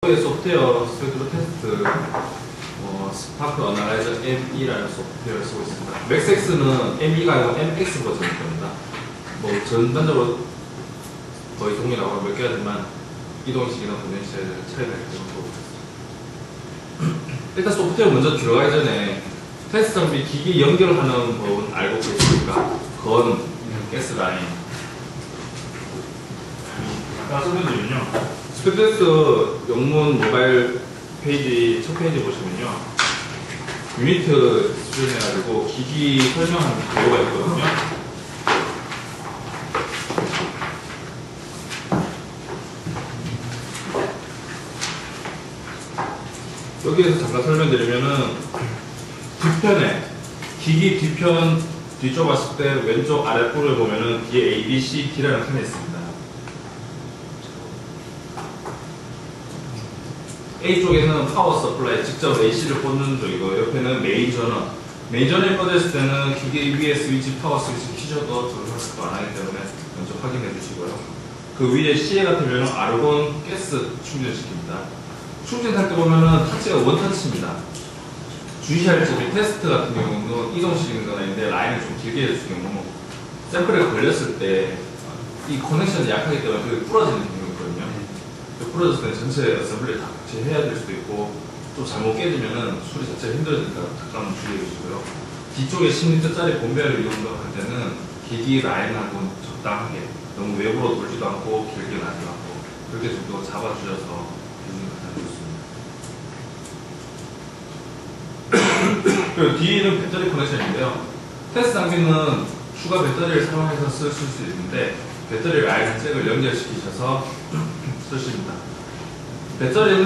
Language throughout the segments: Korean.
소프트웨어 스펙트로 테스트 스파크 어널라이저 ME라는 소프트웨어를 쓰고 있습니다. 맥스X는 ME가 아니고 MX 버전일 겁니다. 뭐 전반적으로 거의 동일하고 몇 개가 되지만 이동식이나 분해식에 차이가 있다고 보고 있습니다. 일단 소프트웨어 먼저 들어가기 전에 테스트 장비 기기 연결하는 법은 알고 계십니까? 건, 가스 라인. 아까 설명드리면요. 스펙테스트 영문 모바일 페이지 첫 페이지 보시면요, 유니트 수준해가지고 기기 설명하는 비디오가 있거든요. 여기에서 잠깐 설명드리면은 뒤편에 기기 뒤편 뒤쪽 봤을 때 왼쪽 아랫부를 보면은 뒤에 A, B, C, D라는 칸이 있습니다. A 쪽에는 파워 서플라이 직접 AC를 꽂는 쪽이고, 옆에는 메인 전원. 메인 전원이 꺼졌을 때는 기계 위에 스위치, 파워 스위치 키셔도 전선을 안 하기 때문에 먼저 확인해 주시고요. 그 위에 C에 같으면 아르곤 가스 충전시킵니다. 충전할 때 보면은 타치가 원터치입니다. 주의할 점이 테스트 같은 경우는 이동시키는 거나 있는데 라인을 좀 길게 해줄 경우 샘플에 걸렸을 때 이 커넥션이 약하기 때문에 그게 부러지는 경우가 있거든요. 부러졌을 때 전체 어셈블리 다 같이 해야 될 수도 있고, 또 잘못 깨지면은 수리 자체가 힘들어지니까 잠깐 주의해 주시고요. 뒤쪽에 10리터짜리 본배를 이용할 때는 기기 라인하고 적당하게 너무 외부로 돌지도 않고 길게 나지도 않고 그렇게 정도 잡아주셔서 기능이 가장 좋습니다. 그리고 뒤에는 배터리 커넥션인데요. 테스트 장비는 추가 배터리를 사용해서 쓸 수 있는데 배터리 라인 잭을 연결시키셔서 쓰십니다. 배터리는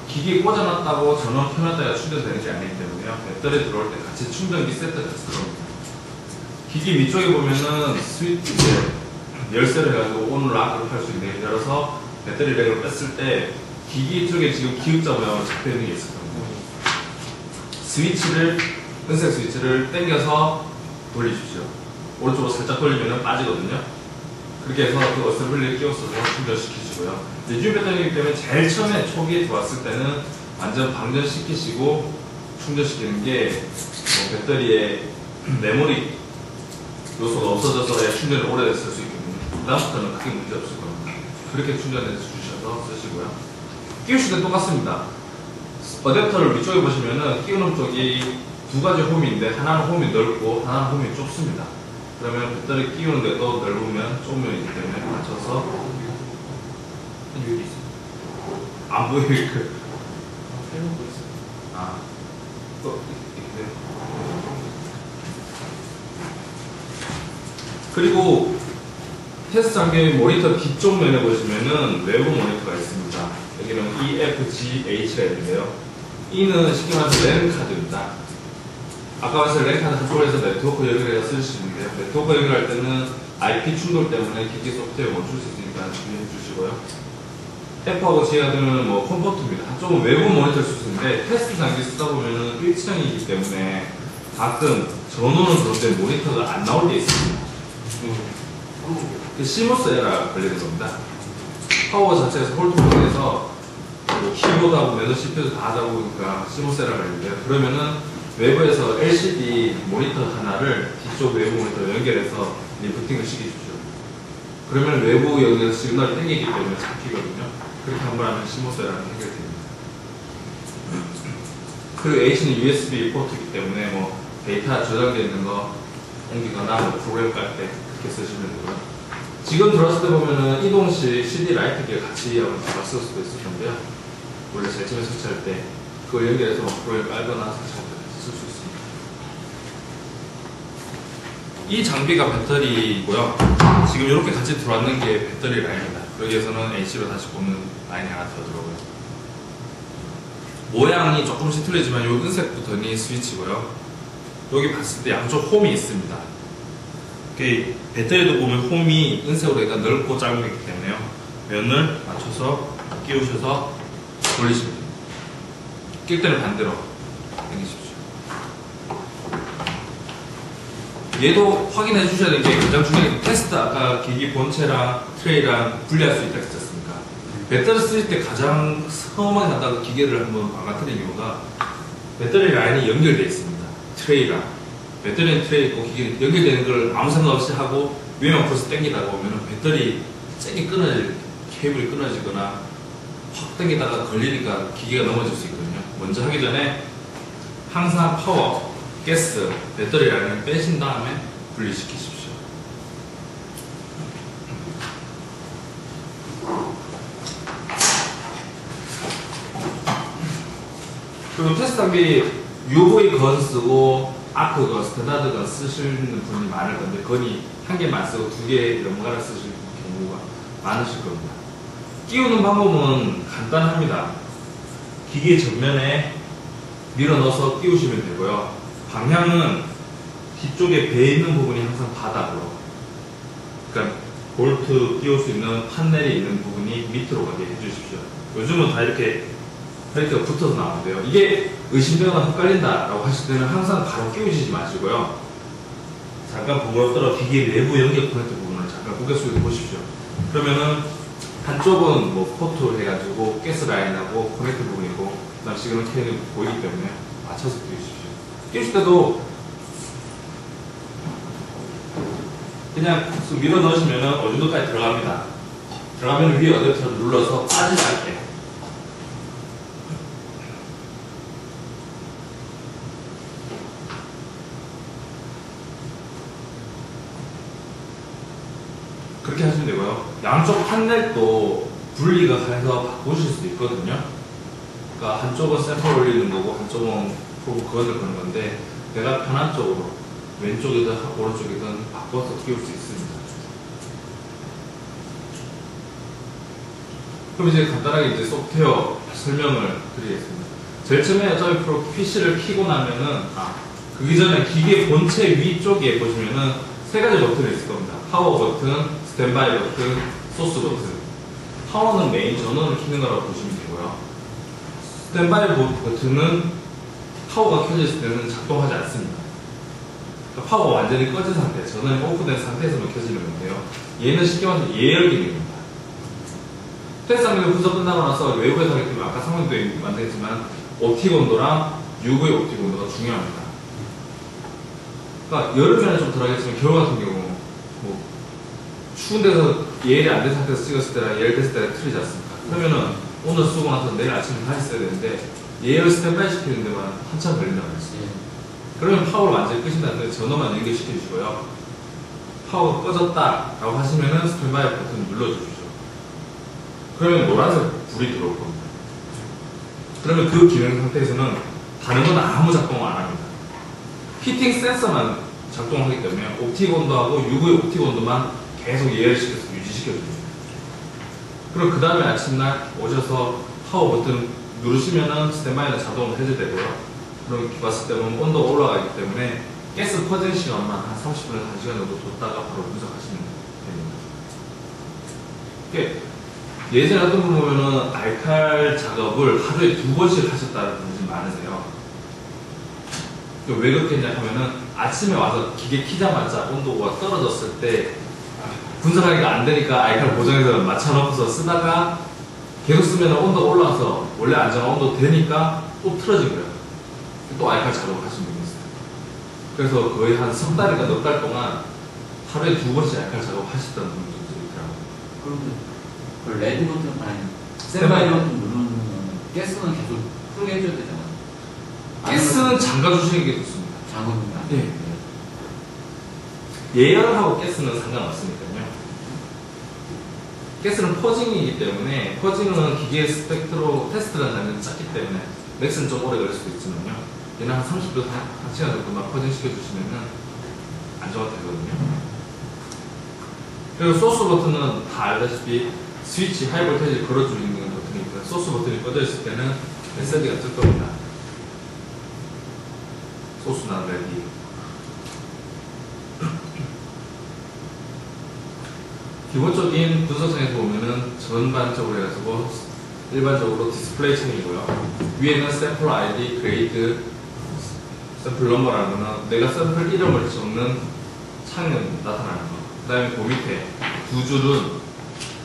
기기에 꽂아놨다고 전원 켜놨다가 충전되는 게 아니기 때문에요. 배터리 들어올 때 같이 충전기 세트 같이 들어옵니다. 기기 위쪽에 보면은 스위치 열쇠를 해가지고 온 락을 할 수 있는데, 열어서 배터리 렉을 뺐을 때 기기 쪽에 지금 기역자 모양으로 잡혀있는 게 있을 겁니다. 스위치를, 은색 스위치를 당겨서 돌리십시오. 오른쪽으로 살짝 돌리면 빠지거든요. 그렇게 해서 그 어셈블리를 끼워서 충전시키시고요. 리튬 배터리이기 때문에 제일 처음에 초기에 들어왔을 때는 완전 방전시키시고 충전시키는 게 뭐 배터리에 메모리 요소가 없어져서 충전이 오래됐을 수 있거든요. 그다음부터는 크게 문제 없을 겁니다. 그렇게 충전해 주셔서 쓰시고요. 끼우실 때 똑같습니다. 어댑터를 위쪽에 보시면은 끼우는 쪽이 두 가지 홈인데, 하나는 홈이 넓고 하나는 홈이 좁습니다. 그러면 배터리 끼우는데도 넓으면 좁으면 있기 때문에 맞춰서 여기 있어요. 안 보이게 해놓고 있어요. 또 이렇게. 그리고 테스트 장비 모니터 뒤쪽 면에 보시면은 외부 모니터가 있습니다. 여기는 EFGH가 있는데요. E는 쉽게 말해서 랜 카드입니다. 아까 말씀 랜카드 한쪽에서 네트워크 연결해서 쓰시는데요. 네트워크 연결할 때는 IP 충돌 때문에 기기 소프트웨어 멈출 수 있으니까 주의해 주시고요. F하고 G가 되면 뭐 컴포트입니다. 한쪽은 외부 모니터를 쓸 수 있는데, 테스트 장비 쓰다 보면은 일치형이기 때문에 가끔 전원은 그런데 모니터가 안 나올 때 있습니다. 그 시모스 에러가 걸리는 겁니다. 파워 자체에서 홀트폰에서 뭐 키보드하고 매너 CPU 다 하다 보니까 시모스 에러가 걸리는데요. 그러면은 외부에서 LCD 모니터 하나를 뒤쪽 외부 모니터로 연결해서 리프팅을 시키십시오. 그러면 외부 여기에서 시그널이 땡기기 때문에 잡히거든요. 그렇게 한번 하면 시모스라는 해결됩니다. 그리고 H는 USB 포트이기 때문에 뭐 데이터 저장되어 있는 거 옮기거나 뭐 프로그램 깔 때 그렇게 쓰시면 되고요. 지금 들어왔을 때 보면은 이동식 CD 라이트기를 같이 쓸 수도 있을 텐데요. 원래 제일 처음에 설치할 때 그걸 연결해서 프로그램 깔거나 설치할 때 쓸 수 있습니다. 이 장비가 배터리이고요. 지금 이렇게 같이 들어왔는 게 배터리 라인입니다. 여기에서는 AC로 다시 보는 라인이 하나 더 들어오고요. 모양이 조금씩 틀리지만 이 은색 버튼이 스위치고요. 여기 봤을 때 양쪽 홈이 있습니다. 배터리도 보면 홈이 은색으로 일단 넓고 짧은 게 있기 때문에요. 면을 맞춰서 끼우셔서 돌리시면 됩니다. 낄 때는 반대로 당기십시오. 얘도 확인해 주셔야 될 게 가장 중요한 게, 테스트 아까 기기 본체랑 트레이랑 분리할 수 있다 했지 않습니까? 배터리 쓸 때 가장 처음에 하다가 기계를 한번 망가뜨린 이유가 배터리 라인이 연결되어 있습니다. 트레이가. 배터리는 트레이 있고 기계는 연결되는 걸 아무 생각 없이 하고 위에만 풀어서 당기다가 보면 배터리 세게 끊어질, 케이블이 끊어지거나 확 당기다가 걸리니까 기계가 넘어질 수 있거든요. 먼저 하기 전에 항상 파워, 가스, 배터리 라인을 빼신 다음에 분리시키십시오. 그리고 테스트 장비 UV 건 쓰고 아크 건, 스탠다드 건 쓰시는 분이 많을 건데 건이 한 개만 쓰고 두 개 연가를 쓰실 경우가 많으실 겁니다. 끼우는 방법은 간단합니다. 기계 전면에 밀어 넣어서 끼우시면 되고요. 방향은 뒤쪽에 배 있는 부분이 항상 바닥으로, 그러니까 볼트 끼울 수 있는 판넬이 있는 부분이 밑으로 가게 해주십시오. 요즘은 다 이렇게 붙어서 나오는데요. 이게 의심되거나 헷갈린다 라고 하실 때는 항상 바로 끼우시지 마시고요. 잠깐 번거롭더라도 기계 내부 연결 커넥터 부분을 잠깐 고개 숙여서 보십시오. 그러면은 한쪽은 뭐 포트 해가지고 가스 라인하고 커넥터 부분이고 그다음 시그널 케이블이 보이기 때문에 맞춰서 끼우십시오. 끼우실 때도 그냥 밀어 넣으시면은 어느 정도까지 들어갑니다. 들어가면 위에 어댑터를 눌러서 빠지지 않게. 그렇게 하시면 되고요. 양쪽 판넬도 분리가 해서 바꾸실 수도 있거든요. 그러니까 한쪽은 샘플 올리는 거고 한쪽은 프로브 건을 거는 건데 내가 편한 쪽으로 왼쪽이든 오른쪽이든 바꿔서 끼울 수 있습니다. 그럼 이제 간단하게 이제 소프트웨어 설명을 드리겠습니다. 제일 처음에 어차피 PC를 켜고 나면은 그 이전에 기계 본체 위쪽에 보시면은 세 가지 버튼이 있을 겁니다. 파워 버튼, 스탠바이 버튼, 소스 버튼. 파워는 메인 전원을 켜는 거라고 보시면 되고요. 스탠바이 버튼은 파워가 켜져 있을 때는 작동하지 않습니다. 그러니까 파워가 완전히 꺼진 상태, 전원이 오프된 상태에서만 켜지는 건데요. 얘는 쉽게 말해서 예열 기능입니다. 테스트 장비를 분석 끝나고 나서 외부에서 하기 때문에 아까 상황도 만들었지만 옵틱 온도랑 UV 옵틱 온도가 중요합니다. 그러니까 여름에는 좀 덜하겠지만 겨울 같은 경우 뭐 추운 데서 예열이 안 된 상태에서 찍었을 때랑 예열됐을 때가 틀리지 않습니까? 그러면은 오늘 쓰고 나서 내일 아침에 다시 써야 되는데 예열 스탠바이 시키는 데만 한참 걸린다고 했어요. 그러면 파워를 완전히 끄신다는 데 전원만 연결시켜 주시고요. 파워가 꺼졌다 라고 하시면은 스탠바이 버튼을 눌러주십시오. 그러면 노란색 불이 들어올 겁니다. 그러면 그 기능 상태에서는 다른 건 아무 작동을 안 합니다. 히팅 센서만 작동하기 때문에 옵틱 온도하고 UV 옵틱 온도만 계속 예열시켜서 유지시켜줍니다. 그리고 그 다음에 아침날 오셔서 파워 버튼 누르시면은 스탠바이는 자동으로 해제되고요. 그럼 왔을 때 보면 온도가 올라가기 때문에 가스 퍼진 시간만 한 30분에서 1시간 정도 뒀다가 바로 분석하시면 됩니다. 예전에 어떤 분 보면은 알칼 작업을 하루에 2번씩 하셨다는 분들이 많으세요. 왜 그렇게 했냐 하면은 아침에 와서 기계 키자마자 온도가 떨어졌을 때 분석하기가 안 되니까 알칼 고정해서 맞춰놓고서 쓰다가 계속 쓰면 온도가 올라와서 원래 안정한 온도 되니까 또 틀어진 거예요. 또 알칼 작업을 하시는 분이 있어요. 그래서 거의 한 석 달인가 넉 달 동안 하루에 2번씩 알칼 작업 하셨다는 분들이 있더라고요. 그러면 그 레드 버튼 아니 스탠바이 버튼 누르면 가스는 계속 끄게 해줘야 되잖아요. 가스는 잠가주시는 게 좋습니다. 잠그는가? 네. 예열하고 가스는 상관없으니까요. 가스는 퍼징이기 때문에 퍼징은 기계 스펙트로 테스트를 하는 짧기 때문에 맥스는 좀 오래 걸릴 수도 있지만요. 얘는 한 30분, 1시간 정도만 퍼징 시켜주시면은 안정화 되거든요. 그리고 소스 버튼은 다 알다시피 스위치 하이 볼테이지를 걸어주는 버튼이니까 소스 버튼이 꺼져 있을 때는 SLD가 뜰 겁니다. 소스나 레디. 기본적인 분석상에서 보면은 전반적으로 해가지고 일반적으로 디스플레이 창이고요. 위에는 샘플 ID, 그레이드, 샘플 넘버라는 거는 내가 샘플 이름을 적는 창은 나타나는 거. 그 다음에 그 밑에 두 줄은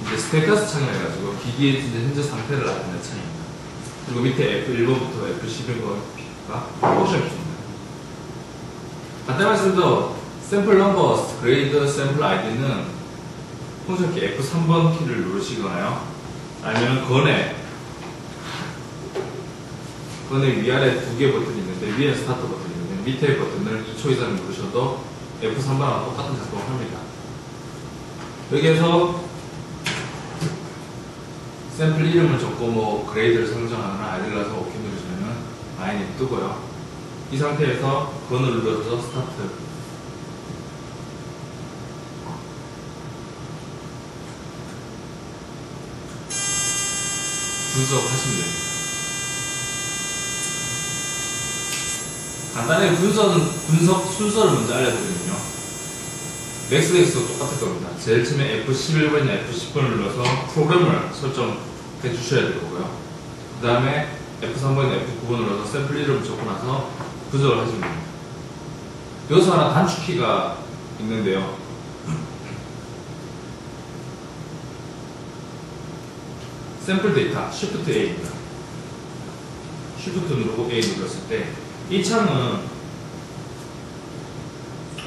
이제 스테이터스 창이라 해가지고 기기의 이제 현재 상태를 나타내는 창입니다. 그리고 밑에 F1번부터 F11번가 옵션 키입니다. 간단히 말씀드려 샘플 넘버, 그레이드, 샘플 아이디는 폰션키 F3번 키를 누르시거나요. 아니면 건에 위아래 두 개 버튼이 있는데 위에 스타트 버튼이 있는데 밑에 버튼을 2초 이상 누르셔도 F3번하고 똑같은 작동을 합니다. 여기에서 샘플 이름을 적고 뭐 그레이드를 설정하거나 아이디를 넣어서 OK 누르시면 라인이 뜨고요. 이 상태에서 건을 눌러서 스타트. 분석하시면 됩니다. 간단하게 분석 순서를 먼저 알려드리면요. 맥스엑스도 똑같을 겁니다. 제일 처음에 F11번이나 F10번을 눌러서 프로그램을 설정해 주셔야 되고요. 그 다음에 F3번이나 F9번을 눌러서 샘플 이름을 적고 나서 분석을 하시면 됩니다. 여기서 하나 단축키가 있는데요. 샘플 데이터, Shift A입니다. Shift 누르고 A 눌렀을 때 이 창은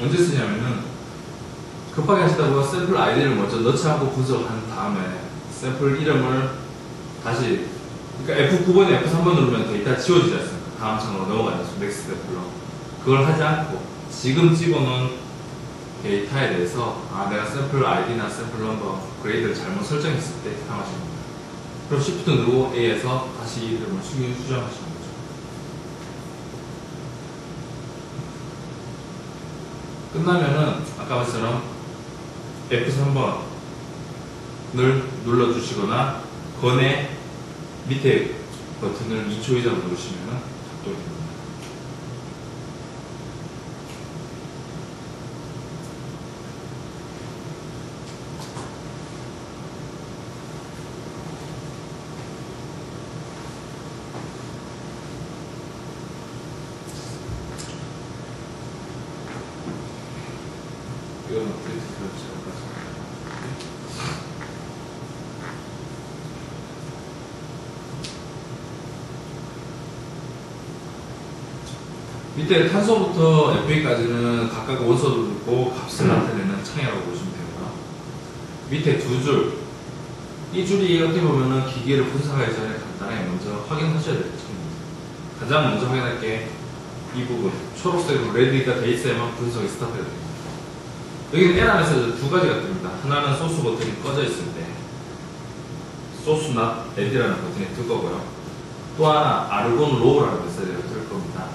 언제 쓰냐면은 급하게 하시다가 샘플 아이디를 먼저 넣지 않고 분석을 한 다음에 샘플 이름을 다시 그러니까 F9번에 F3번 누르면 데이터 지워지지 않습니까? 다음 창으로 넘어가지 않습니까? 넥스트 샘플로 그걸 하지 않고 지금 집어넣은 데이터에 대해서 내가 샘플 아이디나 샘플 넘버 그레이드를 잘못 설정했을 때 사용하시면 됩니다. 그럼 Shift 누르고 A에서 다시 이름을 수정하시면 됩니다. 끝나면은 아까 말처럼 F3번을 눌러주시거나 건의 밑에 버튼을 2초 이상 누르시면 작동이 됩니다. 이거는 프린트 밑에 탄소부터 FA까지는 각각 원소를 두고 값을 나타내는 창이라고 보시면 되고요. 밑에 두 줄, 이 줄이 어떻게 보면은 기계를 분석하기 전에 간단하게 먼저 확인하셔야 될 창입니다. 가장 먼저 확인할 게 이 부분, 초록색으로 레드가 돼 있어야만 분석이 스타트가 됩니다. 여기는 에러 메시지 두 가지가 뜹니다. 하나는 소스 버튼이 꺼져 있을 때 소스 not add라는 버튼이 뜰 거고요. 또 하나 아르곤 로우라는 메시지가 뜰 겁니다.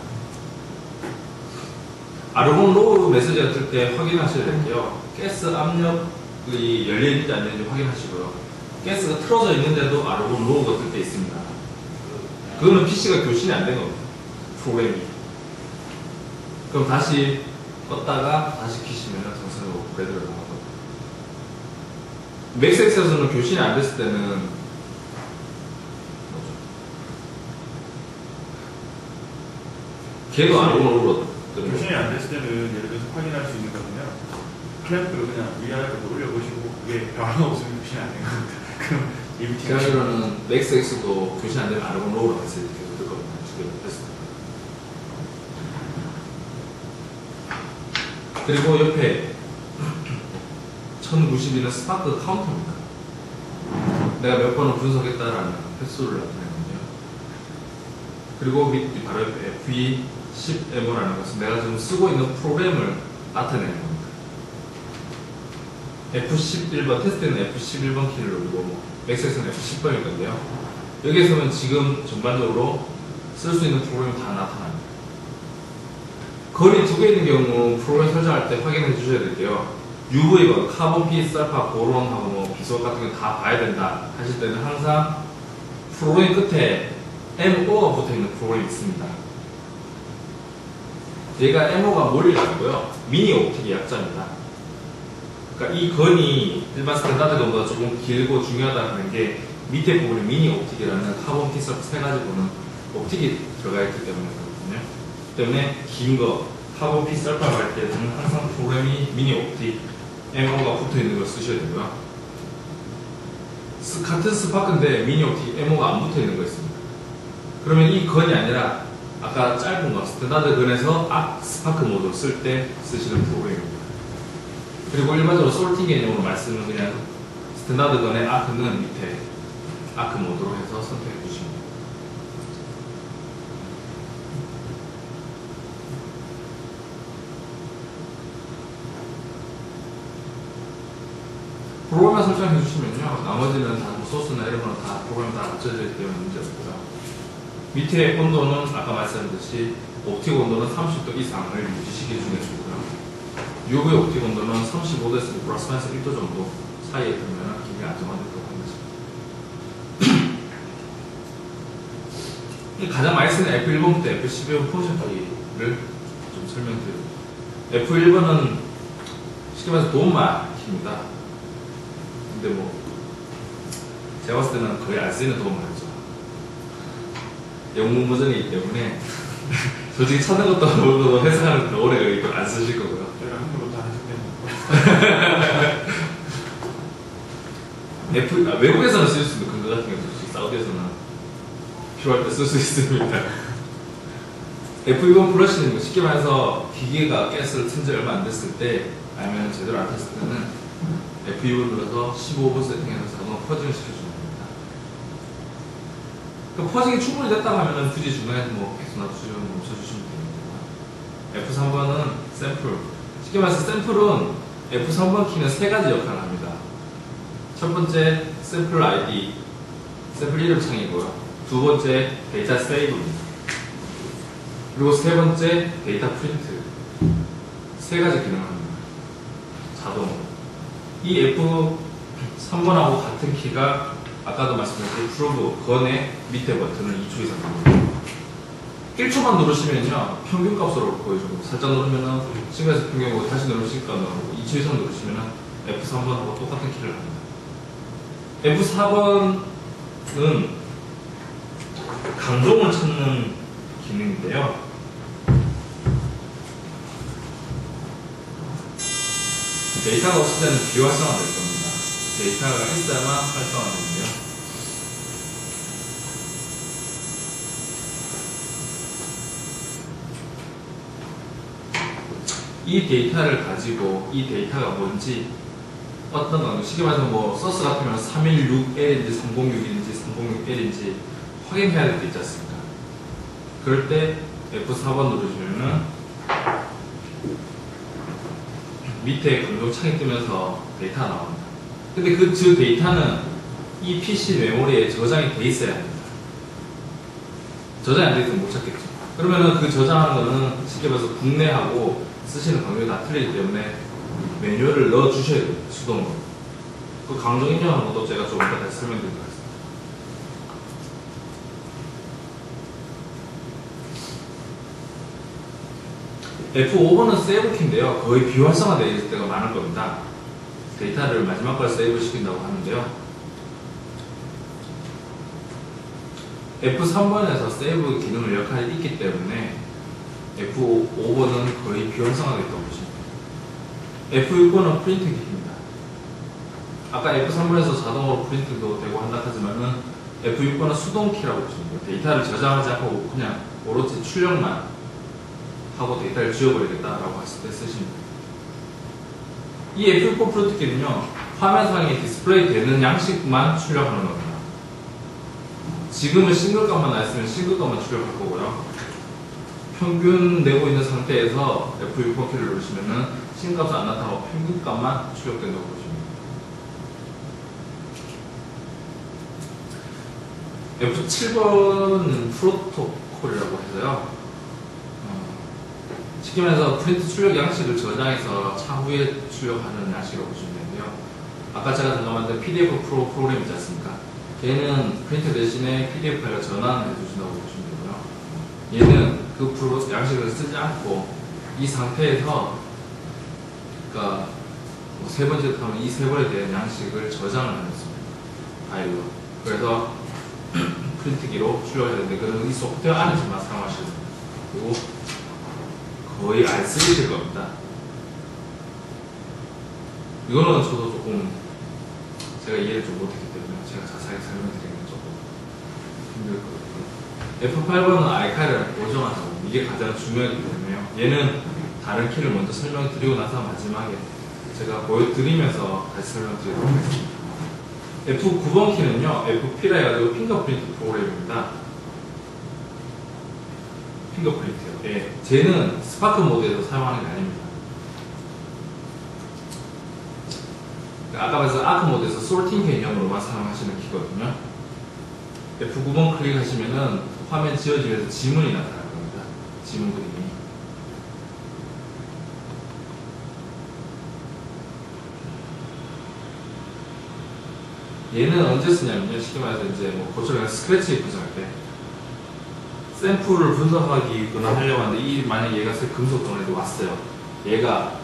아르곤 로우 메시지가 뜰 때 확인하셔야 될게요. 가스 압력이 열려있는지 안 열리는지 확인하시고요. 가스가 틀어져 있는데도 아르곤 로우가 뜰 때 있습니다. 그거는 PC가 교신이 안 된 겁니다. 프로그램이. 그럼 다시 껐다가 다시 키시면 정상으로 그대로 나가거든요. 맥스엑스에서는 교신이 안 됐을 때는 걔도 아르곤으로 교신이 안 됐을 때는 예를 들어서 확인할 수 있는 거는요. 클램프를 그냥 위아래로 올려보시고 그게 변화가 없으면 교신이 안 된 겁니다. 그럼 제가 알기로는 맥스엑스도 교신 안 되면 아르곤 로우라고 했을 때 계속 뜰 겁니다. 그리고 옆에 1092는 스파크 카운터입니다. 내가 몇 번을 분석했다라는 횟수를 나타내거든요. 그리고 밑 바로 옆에 V10MO라는 것은 내가 지금 쓰고 있는 프로그램을 나타내는 겁니다. F11번, 테스트는 F11번 키를 누르고 맥스에서는 F10번일 건데요. 여기에서는 지금 전반적으로 쓸 수 있는 프로그램이 다 나타납니다. 거리 두 개 있는 경우 프로그램 설정할 때 확인해 주셔야 될게요. UV건, 카본, 피, 설파, 보론하고 뭐 비속 같은 거 다 봐야 된다 하실 때는 항상 프로그램 끝에 MO가 붙어 있는 프로그램이 있습니다. 얘가 MO가 몰리가 아니고요. 미니 옵틱의 약자입니다. 그러니까 이 건이 일반 스탠다드 건보다 조금 길고 중요하다는 게 밑에 부분에 미니 옵틱이라는 카본, 피, 설파 세 가지 보는 옵틱이 들어가 있기 때문에 그렇거든요. 때문에 긴 거, 카본, 피, 설파를 할 때는 항상 프로그램이 미니 옵틱 MO가 붙어 있는 걸 쓰셔야 되고요. 같은 스파크인데 미니 옵틱 MO가 안 붙어 있는 거 있습니다. 그러면 이 건이 아니라 아까 짧은 거 스탠다드 건에서 스파크 모드 쓸 때 쓰시는 프로그램입니다. 그리고 일반적으로 솔팅 개념으로 말씀은 그냥 스탠다드 건의 아크는 밑에 아크 모드로 해서 선택해 주시면 됩니다. 프로그램만 설정해 주시면요, 나머지는 다 소스나 이런 거는 다 프로그램 다 맞춰져 있기 때문에 문제 없고요. 밑에 온도는 아까 말씀드렸듯이 옵틱 온도는 30도 이상을 유지시켜 주고요. UV 옵틱 온도는 35도에서 플러스 마이너스 1도 정도 사이에 두면 기계 안정화되도록 합니다. 가장 많이 쓰는 F1번부터 F12번 펑션 파일을 좀 설명드립니다. F1번은 쉽게 말해서 도움만 킵니다. 근데 뭐 제가 봤을 때는 거의 안 쓰이는 도움을 하죠. 영문 버전이기 때문에 솔직히 찾는 것도 모르고 해석하는 데 오래 걸리고 안 쓰실 거고요. 저희가 한국으로 다 하셨네요. 외국에서는 쓸 수 있는 근거 같은 경우 사우디에서는 필요할 때 쓸 수 있습니다. F1 플러시는 뭐 쉽게 말해서 기계가 가스를 튼 지 얼마 안 됐을 때 아니면 제대로 안 탔을 때는 F2를 눌러서 15분 세팅해서 자동 퍼징을 시켜주는 겁니다. 그 퍼징이 충분히 됐다고 하면 굳이 중간에 뭐 계속 놔두시면 멈춰주시면 됩니다. F3번은 샘플. 쉽게 말해서 샘플은 F3번 키는 세 가지 역할을 합니다. 첫 번째 샘플 ID, 샘플 이름 창이고요. 두 번째 데이터 세이브입니다. 그리고 세 번째 데이터 프린트. 세 가지 기능을 합니다. 자동으로. 이 F3번하고 같은 키가 아까도 말씀드렸듯이 프로브 건의 밑에 버튼을 2초 이상 누릅니다. 1초만 누르시면요 평균 값으로 보여주고 살짝 누르면은 시간에서 평균이고 다시 누르시니까 나오고 2초 이상 누르시면은 F3번하고 똑같은 키를 합니다. F4번은 강동을 찾는 기능인데요. 데이터가 없을 때는 비활성화 될 겁니다. 데이터가 있어야만 활성화되는데요. 이 데이터를 가지고 이 데이터가 뭔지 어떤 거 쉽게 말해서 뭐 소스 같으면 316L인지 306인지 306L인지 확인해야 될 때 있지 않습니까? 그럴 때 F4번 누르시면은 밑에 강동창이 뜨면서 데이터가 나옵니다. 근데 그 데이터는 이 PC 메모리에 저장이 돼 있어야 합니다. 저장이 안 돼 있으면 못 찾겠죠. 그러면은 그 저장하는 거는 쉽게 말해서 국내하고 쓰시는 강동이 다 틀리기 때문에 매뉴얼을 넣어 주셔야 돼요. 수동으로. 그 강동 인정하는 것도 제가 조금 이따 다시 설명드리도록 하겠습니다. F5번은 세이브키인데요. 거의 비활성화되어 있을 때가 많을 겁니다. 데이터를 마지막 걸 세이브 시킨다고 하는데요. F3번에서 세이브 기능을 역할이 있기 때문에 F5번은 거의 비활성화되어 있다고 보시면 됩니다. F6번은 프린트 기입니다. 아까 F3번에서 자동으로 프린트도 되고 한다 하지만은 F6번은 수동키라고 보시면 돼요. 데이터를 저장하지 않고 그냥 오로지 출력만 하고 데이터를 지워버리겠다라고 했을 때 쓰시면 돼요. 이 F6번 프린트기는요, 화면상에 디스플레이 되는 양식만 출력하는 겁니다. 지금은 싱글값만 나있으면 싱글값만 출력할 거고요. 평균 내고 있는 상태에서 F6번 키를 누르시면은 싱글값이 안 나타나고 평균값만 출력된다고 보시면 돼요. F7번은 프로토콜이라고 해서요. 쉽게 말해서 프린트 출력 양식을 저장해서 차후에 출력하는 양식이라고 보시면 되는데요. 아까 제가 잠깐 만든 PDF 프로그램 있지 않습니까? 얘는 프린트 대신에 PDF 파일을 전환해 주신다고 보시면 되고요. 얘는 그 양식을 쓰지 않고 이 상태에서 그러니까 뭐 세 번째 하면 이 세 번에 대한 양식을 저장을 하였습니다. 파일로. 그래서 프린트기로 출력해야 되는데 그는 이 소프트웨어 안에서만 사용하시면 됩니다. 그리고 거의 안 쓰실 겁니다. 이거는 저도 조금 제가 이해를 좀 못했기 때문에 제가 자세하게 설명드리는 조금 힘들 거거든요. F8번은 알카리를 고정하자고 이게 가장 중요하기 때문에요. 얘는 다른 키를 먼저 설명드리고 나서 마지막에 제가 보여드리면서 다시 설명드리도록 하겠습니다. F9번 키는요, FP라 해가지고 핑거프린트 프로그램입니다. 핑거프린트요. 예, 쟤는 스파크 모드에서 사용하는 게 아닙니다. 아까 말했던 아크 모드에서 솔팅 개념으로만 사용하시는 키거든요. F9번 클릭하시면은 화면 지워지면서 지문이 나타날 겁니다. 지문 그림이. 얘는 언제 쓰냐면요. 쉽게 말해서 이제 뭐 고철이나 스크래치 분석할 때 샘플을 분석하기거나 하려고 하는데 이 만약 얘가 금속 덩어리도 왔어요. 얘가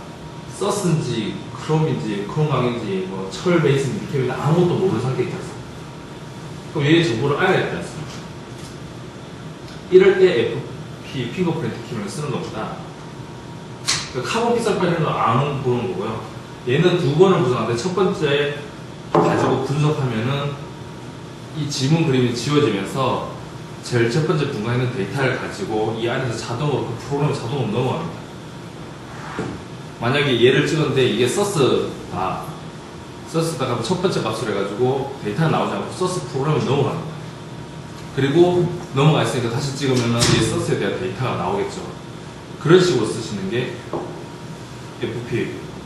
서스인지 크롬인지 크롬강인지 뭐 철 베이스인지 니켈인지 아무것도 모르는 상태에 있지 않습니까? 그럼 얘의 정보를 알아야 되지 않습니까? 이럴 때 FP 핑거프린트 키를 쓰는 겁니다. 그러니까 카본 픽셀 파일은 안 보는 거고요. 얘는 두 번을 분석하는데 첫 번째 가지고 분석하면은 이 지문 그림이 지워지면서 제일 첫 번째 분간했는 데이터를 가지고 이 안에서 자동으로 그 프로그램이 자동으로 넘어갑니다. 만약에 얘를 찍었는데 이게 서스다. 서스다가 첫 번째 값을 해가지고 데이터가 나오지 않고 서스 프로그램이 넘어갑니다. 그리고 넘어가 있으니까 다시 찍으면은 이 서스에 대한 데이터가 나오겠죠. 그런 식으로 쓰시는 게 FP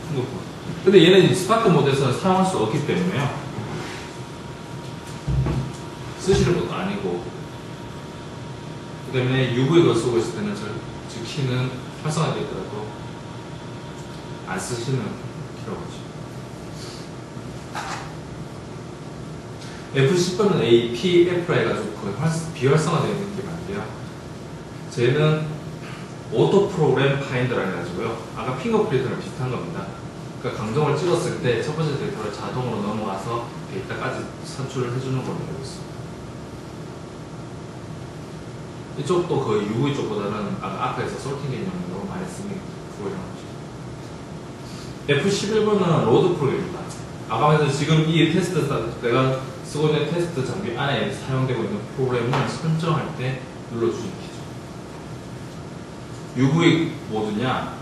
핑거프린트. 근데 얘는 스파크 모드에서는 사용할 수 없기 때문에요. 쓰시는 것도 아니고. 그 다음에 UV를 쓰고 있을 때는 즉 키는 활성화되어 있더라도 안 쓰시는 키라고 하죠. F10번은 A, P, F라 해가지고 비활성화되어 있는 게 많은데요. 쟤는 오토 프로그램 파인더라 해가지고요. 아까 핑거프린트랑 비슷한 겁니다. 그러니까 강정을 찍었을 때 첫 번째 데이터를 자동으로 넘어가서 데이터까지 산출을 해주는 걸로 알고 있습니다. 이쪽도 거의 UV 쪽보다는 아까에서 솔팅 개념으로 많이 쓰는 프로그램이죠. F11번은 로드 프로그램입니다. 아까 말했던 지금 이 테스트, 내가 쓰고 있는 테스트 장비 안에 사용되고 있는 프로그램을 설정할 때 눌러주시는 키죠. UV 모드냐,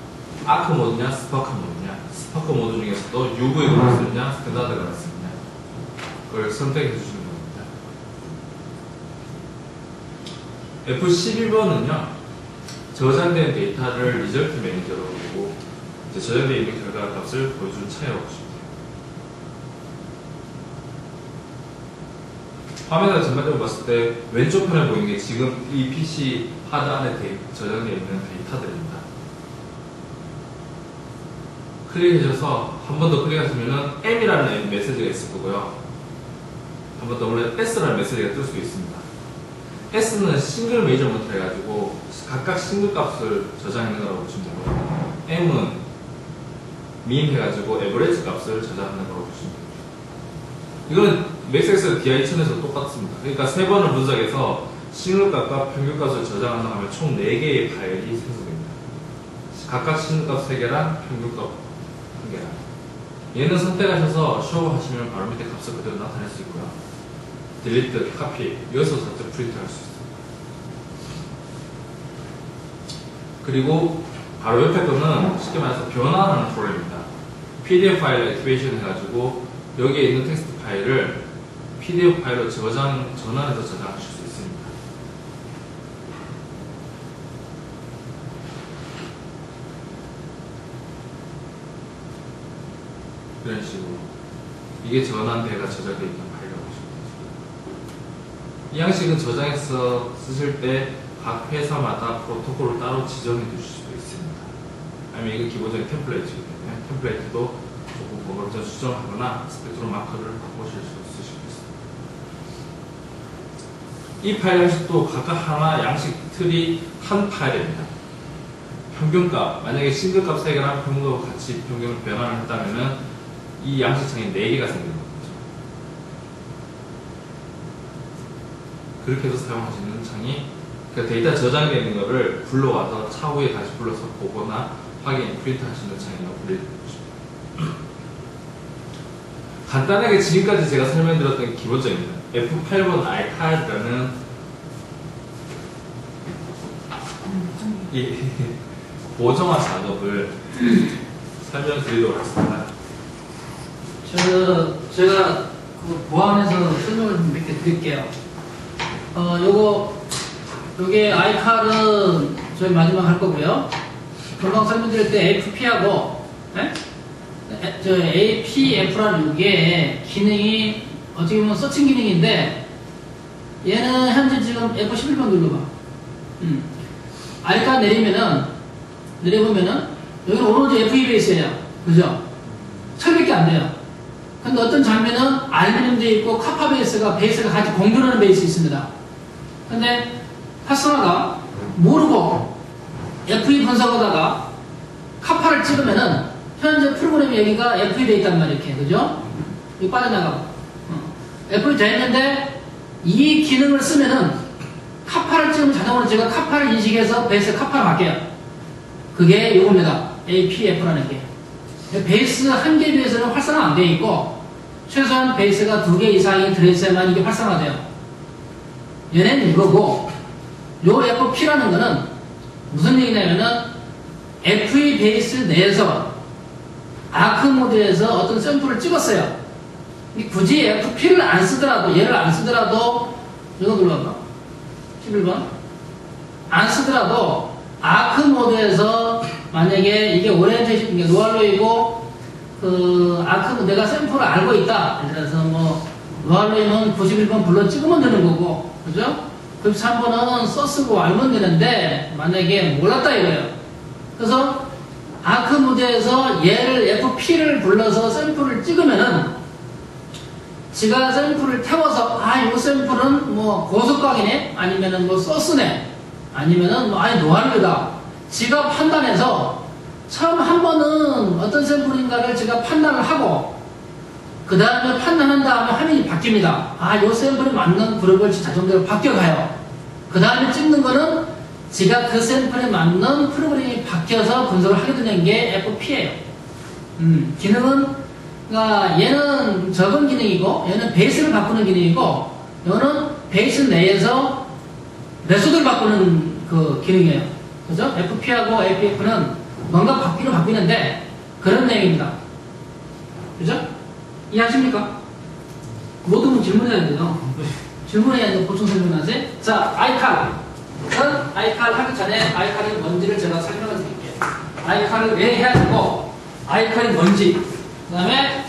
아크 모드냐, 스파크 모드냐. 스파크 모드 중에서도 UV를 쓰느냐, 스탠다드를 쓰느냐. 그걸 선택해 주시는 겁니다. F11번은요, 저장된 데이터를 리절트 매니저로 보고, 이제 저장되어 있는 결과 값을 보여주는 차이라고 보시면 돼요. 화면을 전반적으로 봤을 때 왼쪽 편에 보이는 게 지금 이 PC 하드 안에 저장되어 있는 데이터들입니다. 클릭해줘서 한 번 더 클릭하시면은 M이라는 메시지가 있을 거고요. 한 번 더 원래 S라는 메시지가 뜰 수 있습니다. S는 싱글 메이저먼트 해가지고 각각 싱글 값을 저장하는 거라고 보시면 되고요. M은 민 해가지고 에버리지 값을 저장하는 거라고 보시면 됩니다. 이거는 맥스엑셀 DI1000에서 똑같습니다. 그러니까 세 번을 분석해서 싱글 값과 평균 값을 저장한다 하면 총 4개의 파일이 생성됩니다. 각각 싱글 값 3개랑 평균 값 1개랑. 얘는 선택하셔서 쇼 하시면 바로 밑에 값을 그대로 나타낼 수 있고요. 딜리트, 카피, 여기서 직접 프린트 할 수 있어요. 그리고 바로 옆에 거는 쉽게 말해서 변환하는 프로그램입니다. PDF 파일 액티베이션 해가지고 여기에 있는 텍스트 파일을 PDF 파일로 전환해서 저장하실 수 있습니다. 이런 식으로 이게 전환돼가 저장되어 있는 파일이라고 보시면 되죠. 이 양식은 저장해서 쓰실 때 각 회사마다 프로토콜을 따로 지정해 두실 수도 있습니다. 아니면 이게 기본적인 템플레이트이기 때문에 템플레이트도 조금 번거롭게 수정하거나 스펙트럼 마커를 바꾸실 수 있으실 수 있습니다. 이 파일 양식도 각각 하나 양식 틀이 한 파일입니다. 평균값, 만약에 싱글값 3개랑 평균값 같이 평균을 변환을 했다면은 이 양식창에 4개가 생기는 거죠. 그렇게 해서 사용하시는 창이 그 데이터 저장되어 있는 거를 불러와서 차후에 다시 불러서 보거나 확인, 프린트 하시는 창이라고 불리는 것입니다. 간단하게 지금까지 제가 설명드렸던 게 기본적입니다. F8번 iCard라는 이 보정화 작업을 설명드리도록 하겠습니다. 제가 그 보완해서 설명을 몇 개 드릴게요. 요게 iCar은 저희 마지막 할 거고요. 금방 설명드릴 때 FP하고, 저 APF라는 요게 기능이 어떻게 보면 서칭 기능인데, 얘는 현재 지금 F11번 눌러봐. iCar 내려보면은, 여기는 오로지 FE 베이스예요. 그죠? 철밖에 안 돼요. 근데 어떤 장면은 알루미늄도 있고 카파 베이스가 같이 공존하는 베이스 있습니다. 근데 파스나가 모르고 FE 분석하다가 카파를 찍으면은 현재 프로그램이 여기가 FE 돼 있단 말이에요. 이렇게. 그죠? 이거 빠져나가고. FE 돼 있는데 이 기능을 쓰면은 카파를 찍으면 자동으로 제가 카파를 인식해서 베이스 카파로 바뀌어요. 그게 요겁니다. APF라는 게. 베이스 한 개에 비해서는 활성화 안 되어 있고 최소한 베이스가 2개 이상이 들어있어야만 이게 활성화돼요. 얘는 이거고 요 FP라는 거는 무슨 얘기냐면은 FE 베이스 내에서 아크 모드에서 어떤 샘플을 찍었어요. 굳이 FP를 안 쓰더라도 얘를 안 쓰더라도 이거 눌러봐. 11번 안 쓰더라도 아크 모드에서 만약에 이게 오리엔테이션, 이게 로알로이고, 아크, 내가 샘플을 알고 있다. 예를 들어서 로알로이는 91번 불러 찍으면 되는 거고, 그죠? 93번은 써쓰고 알면 되는데, 만약에 몰랐다 이거예요. 그래서, 아크 모드에서 얘를 FP를 불러서 샘플을 찍으면은, 지가 샘플을 태워서, 이 샘플은 고속각이네? 아니면은 소스네? 아니면은, 로알로이다. 지가 판단해서 처음 한 번은 어떤 샘플인가를 제가 판단을 하고 그 다음에 판단한 다음에 화면이 바뀝니다. 요 샘플이 맞는 그룹을 자동적으로 바뀌어가요. 그 다음에 찍는 거는 지가 그 샘플에 맞는 프로그램이 바뀌어서 분석을 하게 되는 게 FP예요. 기능은 그러니까 얘는 적은 기능이고 얘는 베이스를 바꾸는 기능이고 얘는 베이스 내에서 메소드를 바꾸는 그 기능이에요. 그죠? FP하고 APF는 뭔가 바뀌는데 그런 내용입니다. 그죠? 이해하십니까? 모두는 질문해야 돼요. 질문해야 돼요. 보충 설명하세요. 자, iCar 하기 전에 iCar이 뭔지를 제가 설명을 드릴게요. iCar을 왜 해야 되고 iCar이 뭔지 그 다음에